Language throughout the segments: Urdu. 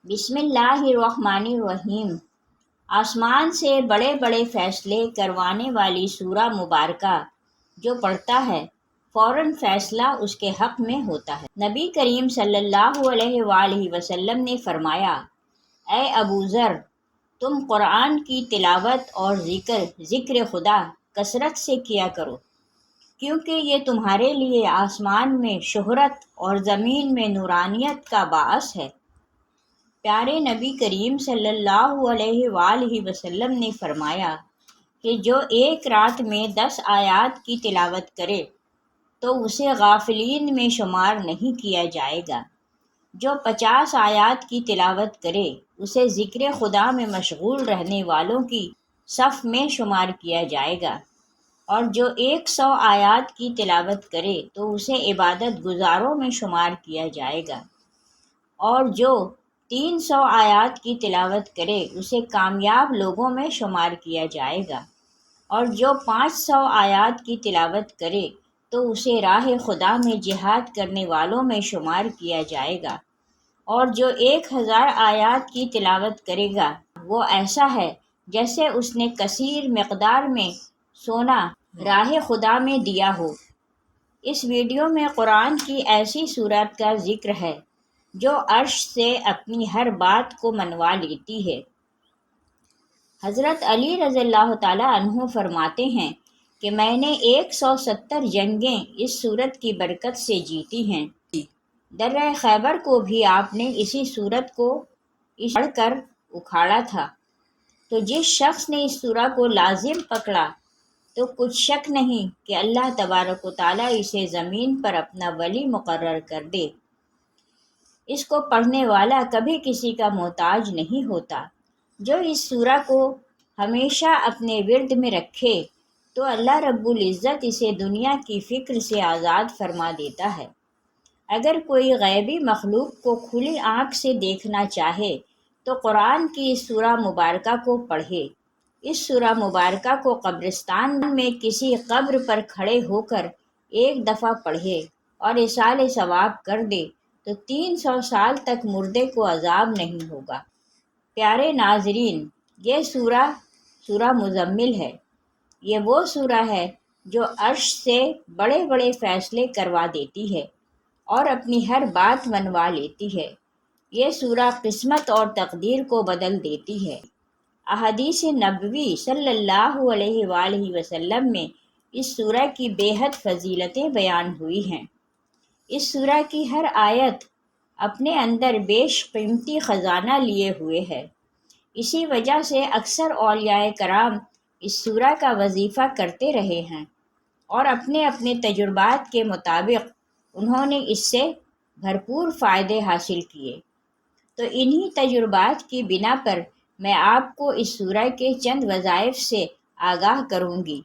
بسم اللہ الرحمن الرحیم۔ آسمان سے بڑے بڑے فیصلے کروانے والی سورہ مبارکہ جو پڑھتا ہے فوراً فیصلہ اس کے حق میں ہوتا ہے۔ نبی کریم صلی اللہ علیہ وآلہ وسلم نے فرمایا، اے ابو ذر، تم قرآن کی تلاوت اور ذکر خدا کثرت سے کیا کرو، کیونکہ یہ تمہارے لیے آسمان میں شہرت اور زمین میں نورانیت کا باعث ہے۔ پیارے نبی کریم صلی اللہ علیہ وآلہ وسلم نے فرمایا کہ جو ایک رات میں 10 آیات کی تلاوت کرے تو اسے غافلین میں شمار نہیں کیا جائے گا۔ جو 50 آیات کی تلاوت کرے اسے ذکر خدا میں مشغول رہنے والوں کی صف میں شمار کیا جائے گا، اور جو 100 آیات کی تلاوت کرے تو اسے عبادت گزاروں میں شمار کیا جائے گا، اور جو 300 آیات کی تلاوت کرے اسے کامیاب لوگوں میں شمار کیا جائے گا، اور جو 500 آیات کی تلاوت کرے تو اسے راہ خدا میں جہاد کرنے والوں میں شمار کیا جائے گا، اور جو 1000 آیات کی تلاوت کرے گا وہ ایسا ہے جیسے اس نے کثیر مقدار میں سونا راہ خدا میں دیا ہو۔ اس ویڈیو میں قرآن کی ایسی صورت کا ذکر ہے جو عرش سے اپنی ہر بات کو منوا لیتی ہے۔ حضرت علی رضی اللہ تعالیٰ عنہ فرماتے ہیں کہ میں نے 170 جنگیں اس صورت کی برکت سے جیتی ہیں۔ درہ خیبر کو بھی آپ نے اسی صورت کو پڑھ کر اکھاڑا تھا۔ تو جس شخص نے اس سورہ کو لازم پکڑا تو کچھ شک نہیں کہ اللہ تبارک و تعالیٰ اسے زمین پر اپنا ولی مقرر کر دے۔ اس کو پڑھنے والا کبھی کسی کا محتاج نہیں ہوتا۔ جو اس سورہ کو ہمیشہ اپنے ورد میں رکھے تو اللہ رب العزت اسے دنیا کی فکر سے آزاد فرما دیتا ہے۔ اگر کوئی غیبی مخلوق کو کھلی آنکھ سے دیکھنا چاہے تو قرآن کی اس سورہ مبارکہ کو پڑھے۔ اس سورہ مبارکہ کو قبرستان میں کسی قبر پر کھڑے ہو کر ایک دفعہ پڑھے اور ایصال ثواب کر دے تو 300 سال تک مردے کو عذاب نہیں ہوگا۔ پیارے ناظرین، یہ سورہ مزمل ہے۔ یہ وہ سورہ ہے جو عرش سے بڑے بڑے فیصلے کروا دیتی ہے اور اپنی ہر بات منوا لیتی ہے۔ یہ سورہ قسمت اور تقدیر کو بدل دیتی ہے۔ احادیث نبوی صلی اللہ علیہ وآلہ وسلم میں اس سورہ کی بے حد فضیلتیں بیان ہوئی ہیں۔ اس سورہ کی ہر آیت اپنے اندر بیش قیمتی خزانہ لیے ہوئے ہے۔ اسی وجہ سے اکثر اولیاء کرام اس سورہ کا وظیفہ کرتے رہے ہیں اور اپنے اپنے تجربات کے مطابق انہوں نے اس سے بھرپور فائدے حاصل کیے۔ تو انہی تجربات کی بنا پر میں آپ کو اس سورہ کے چند وظائف سے آگاہ کروں گی۔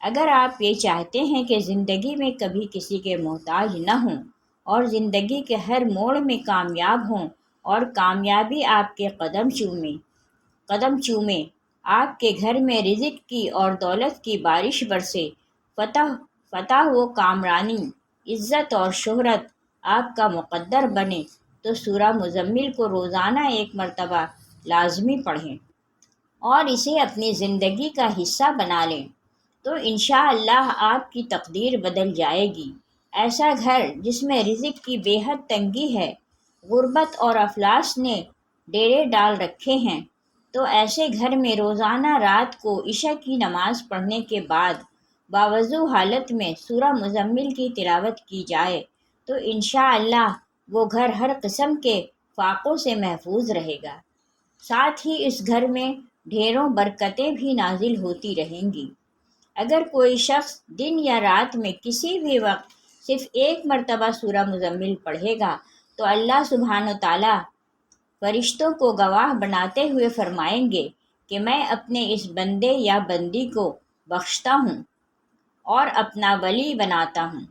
اگر آپ یہ چاہتے ہیں کہ زندگی میں کبھی کسی کے محتاج نہ ہوں اور زندگی کے ہر موڑ میں کامیاب ہوں اور کامیابی آپ کے قدم چومے، آپ کے گھر میں رزق کی اور دولت کی بارش برسے، فتح و کامرانی، عزت اور شہرت آپ کا مقدر بنے، تو سورہ مزمل کو روزانہ ایک مرتبہ لازمی پڑھیں اور اسے اپنی زندگی کا حصہ بنا لیں، تو انشاءاللہ آپ کی تقدیر بدل جائے گی۔ ایسا گھر جس میں رزق کی بے حد تنگی ہے، غربت اور افلاس نے ڈیرے ڈال رکھے ہیں، تو ایسے گھر میں روزانہ رات کو عشاء کی نماز پڑھنے کے بعد باوضو حالت میں سورہ مزمل کی تلاوت کی جائے تو انشاءاللہ وہ گھر ہر قسم کے فاقوں سے محفوظ رہے گا۔ ساتھ ہی اس گھر میں ڈھیروں برکتیں بھی نازل ہوتی رہیں گی۔ اگر کوئی شخص دن یا رات میں کسی بھی وقت صرف ایک مرتبہ سورہ مزمل پڑھے گا تو اللہ سبحانہ و تعالیٰ فرشتوں کو گواہ بناتے ہوئے فرمائیں گے کہ میں اپنے اس بندے یا بندی کو بخشتا ہوں اور اپنا ولی بناتا ہوں۔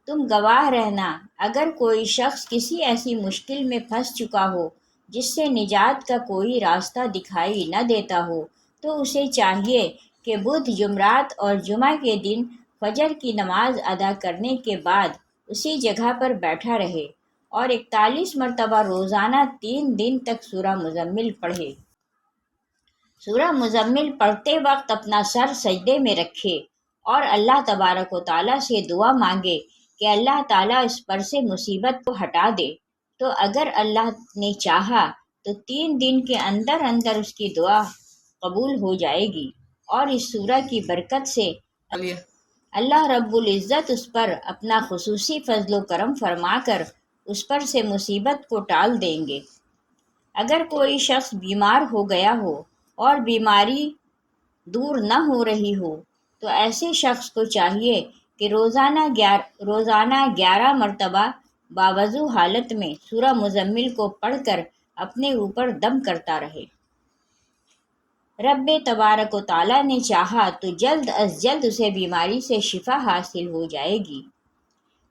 تم گواہ رہنا، اگر کوئی شخص کسی ایسی مشکل میں پھنس چکا ہو جس سے نجات کا کوئی راستہ دکھائی نہ دیتا ہو تو اسے چاہیے کہ بدھ، جمعرات اور جمعہ کے دن فجر کی نماز ادا کرنے کے بعد اسی جگہ پر بیٹھا رہے اور 41 مرتبہ روزانہ 3 دن تک سورہ مزمل پڑھے۔ سورہ مزمل پڑھتے وقت اپنا سر سجدے میں رکھے اور اللہ تبارک و تعالیٰ سے دعا مانگے کہ اللہ تعالیٰ اس پر سے مصیبت کو ہٹا دے۔ تو اگر اللہ نے چاہا تو 3 دن کے اندر اندر اس کی دعا قبول ہو جائے گی، اور اس سورہ کی برکت سے اللہ رب العزت اس پر اپنا خصوصی فضل و کرم فرما کر اس پر سے مصیبت کو ٹال دیں گے۔ اگر کوئی شخص بیمار ہو گیا ہو اور بیماری دور نہ ہو رہی ہو تو ایسے شخص کو چاہیے کہ روزانہ 11 مرتبہ باوضو حالت میں سورہ مزمل کو پڑھ کر اپنے اوپر دم کرتا رہے۔ رب تبارک و تعالیٰ نے چاہا تو جلد از جلد اسے بیماری سے شفا حاصل ہو جائے گی۔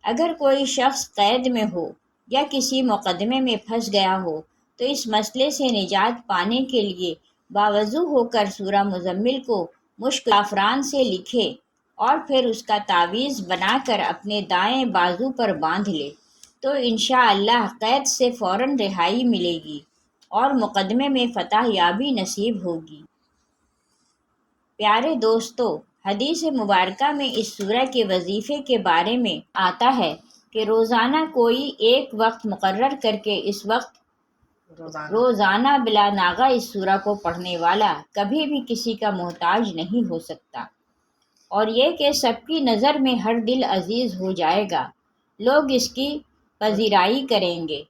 اگر کوئی شخص قید میں ہو یا کسی مقدمے میں پھنس گیا ہو تو اس مسئلے سے نجات پانے کے لیے باوضو ہو کر سورہ مزمل کو مشک زعفران سے لکھے اور پھر اس کا تعویذ بنا کر اپنے دائیں بازو پر باندھ لے تو انشاءاللہ قید سے فوراً رہائی ملے گی اور مقدمے میں فتح یابی نصیب ہوگی۔ پیارے دوستو، حدیث مبارکہ میں اس سورہ کے وظیفے کے بارے میں آتا ہے کہ روزانہ کوئی ایک وقت مقرر کر کے اس وقت روزانہ بلا ناغہ اس سورہ کو پڑھنے والا کبھی بھی کسی کا محتاج نہیں ہو سکتا، اور یہ کہ سب کی نظر میں ہر دل عزیز ہو جائے گا، لوگ اس کی پذیرائی کریں گے،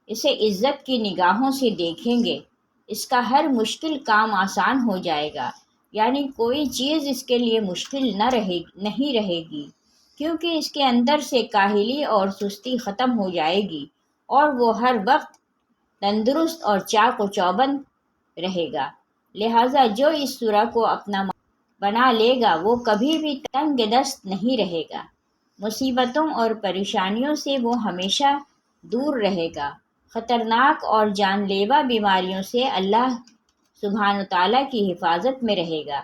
اسے عزت کی نگاہوں سے دیکھیں گے، اس کا ہر مشکل کام آسان ہو جائے گا، یعنی کوئی چیز اس کے لیے مشکل نہیں رہے گی، کیونکہ اس کے اندر سے کاہلی اور سستی ختم ہو جائے گی اور وہ ہر وقت تندرست اور چاق و چوبند رہے گا۔ لہٰذا جو اس سورہ کو اپنا بنا لے گا وہ کبھی بھی تنگ دست نہیں رہے گا، مصیبتوں اور پریشانیوں سے وہ ہمیشہ دور رہے گا، خطرناک اور جان لیوا بیماریوں سے اللہ سبحانہ تعالیٰ کی حفاظت میں رہے گا۔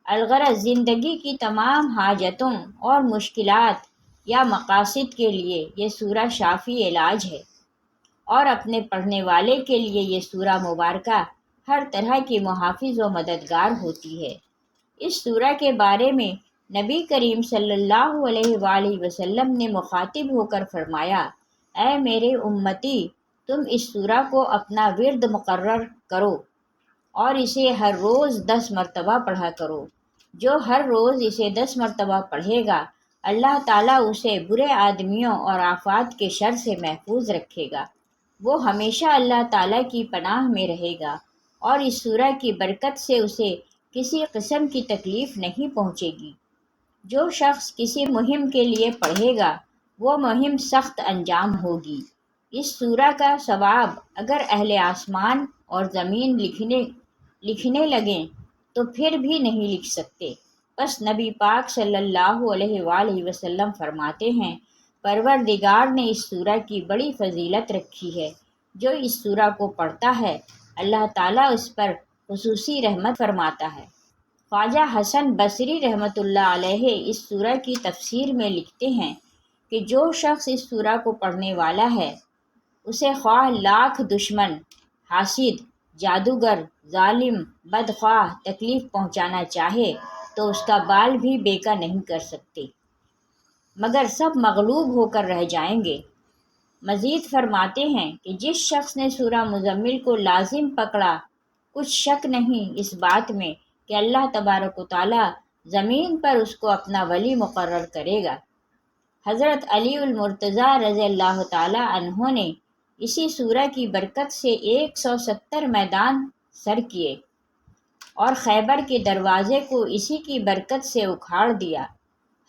الغرض زندگی کی تمام حاجتوں اور مشکلات یا مقاصد کے لیے یہ سورہ شافی علاج ہے، اور اپنے پڑھنے والے کے لیے یہ سورہ مبارکہ ہر طرح کی محافظ و مددگار ہوتی ہے۔ اس سورہ کے بارے میں نبی کریم صلی اللہ علیہ وآلہ وسلم نے مخاطب ہو کر فرمایا، اے میرے امتی، تم اس سورہ کو اپنا ورد مقرر کرو اور اسے ہر روز 10 مرتبہ پڑھا کرو۔ جو ہر روز اسے 10 مرتبہ پڑھے گا اللہ تعالیٰ اسے برے آدمیوں اور آفات کے شر سے محفوظ رکھے گا، وہ ہمیشہ اللہ تعالیٰ کی پناہ میں رہے گا، اور اس سورہ کی برکت سے اسے کسی قسم کی تکلیف نہیں پہنچے گی۔ جو شخص کسی مہم کے لیے پڑھے گا وہ مہم سخت انجام ہوگی۔ اس سورہ کا ثواب اگر اہل آسمان اور زمین لکھنے لگیں تو پھر بھی نہیں لکھ سکتے۔ بس نبی پاک صلی اللہ علیہ وآلہ وسلم فرماتے ہیں، پروردگار نے اس سورہ کی بڑی فضیلت رکھی ہے، جو اس سورہ کو پڑھتا ہے اللہ تعالیٰ اس پر خصوصی رحمت فرماتا ہے۔ خواجہ حسن بصری رحمۃ اللہ علیہ اس سورہ کی تفسیر میں لکھتے ہیں کہ جو شخص اس سورہ کو پڑھنے والا ہے اسے خواہ لاکھ دشمن، حاسد، جادوگر، ظالم، بدخواہ تکلیف پہنچانا چاہے تو اس کا بال بھی بیکا نہیں کر سکتے، مگر سب مغلوب ہو کر رہ جائیں گے۔ مزید فرماتے ہیں کہ جس شخص نے سورہ مزمل کو لازم پکڑا، کچھ شک نہیں اس بات میں کہ اللہ تبارک و تعالیٰ زمین پر اس کو اپنا ولی مقرر کرے گا۔ حضرت علی المرتضیٰ رضی اللہ تعالیٰ عنہ نے اسی سورہ کی برکت سے 170 میدان سر کیے اور خیبر کے دروازے کو اسی کی برکت سے اکھاڑ دیا۔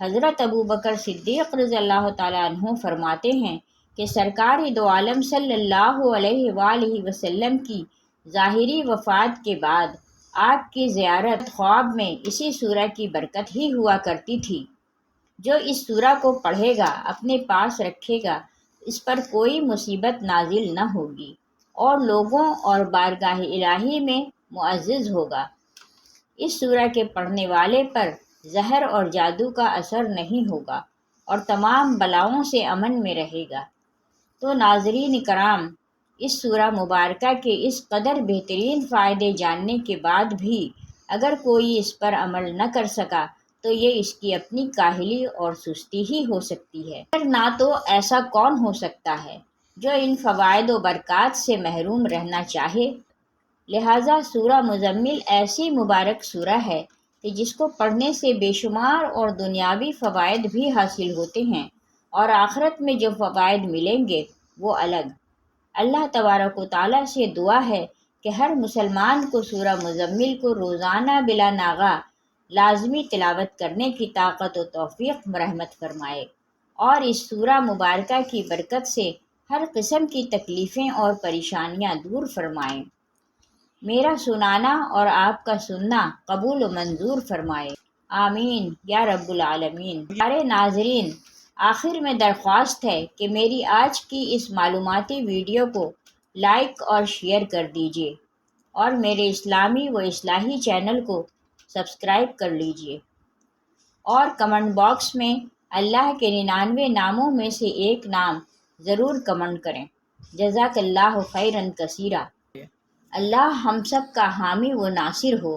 حضرت ابوبکر صدیق رضی اللہ تعالیٰ عنہ فرماتے ہیں کہ سرکار دو عالم صلی اللہ علیہ وآلہ وسلم کی ظاہری وفات کے بعد آپ کی زیارت خواب میں اسی سورہ کی برکت ہی ہوا کرتی تھی۔ جو اس سورہ کو پڑھے گا، اپنے پاس رکھے گا، اس پر کوئی مصیبت نازل نہ ہوگی اور لوگوں اور بارگاہ الہی میں معزز ہوگا۔ اس سورہ کے پڑھنے والے پر زہر اور جادو کا اثر نہیں ہوگا اور تمام بلاؤں سے امن میں رہے گا۔ تو ناظرین کرام، اس سورہ مبارکہ کے اس قدر بہترین فائدے جاننے کے بعد بھی اگر کوئی اس پر عمل نہ کر سکا تو یہ اس کی اپنی کاہلی اور سستی ہی ہو سکتی ہے، اگر نہ تو ایسا کون ہو سکتا ہے جو ان فوائد و برکات سے محروم رہنا چاہے۔ لہٰذا سورہ مزمل ایسی مبارک سورہ ہے کہ جس کو پڑھنے سے بے شمار اور دنیاوی فوائد بھی حاصل ہوتے ہیں، اور آخرت میں جو فوائد ملیں گے وہ الگ۔ اللہ تبارک و تعالیٰ سے دعا ہے کہ ہر مسلمان کو سورہ مزمل کو روزانہ بلا ناغہ لازمی تلاوت کرنے کی طاقت و توفیق مرحمت فرمائے، اور اس سورہ مبارکہ کی برکت سے ہر قسم کی تکلیفیں اور پریشانیاں دور فرمائے۔ میرا سنانا اور آپ کا سننا قبول و منظور فرمائے، آمین یا رب العالمین۔ پیارے ناظرین، آخر میں درخواست ہے کہ میری آج کی اس معلوماتی ویڈیو کو لائک اور شیئر کر دیجیے، اور میرے اسلامی و اصلاحی چینل کو سبسکرائب کر لیجیے، اور کمنٹ باکس میں اللہ کے 99 ناموں میں سے ایک نام ضرور کمنٹ کریں۔ جزاک اللہ خیرا کثیرا۔ اللہ ہم سب کا حامی و ناصر ہو۔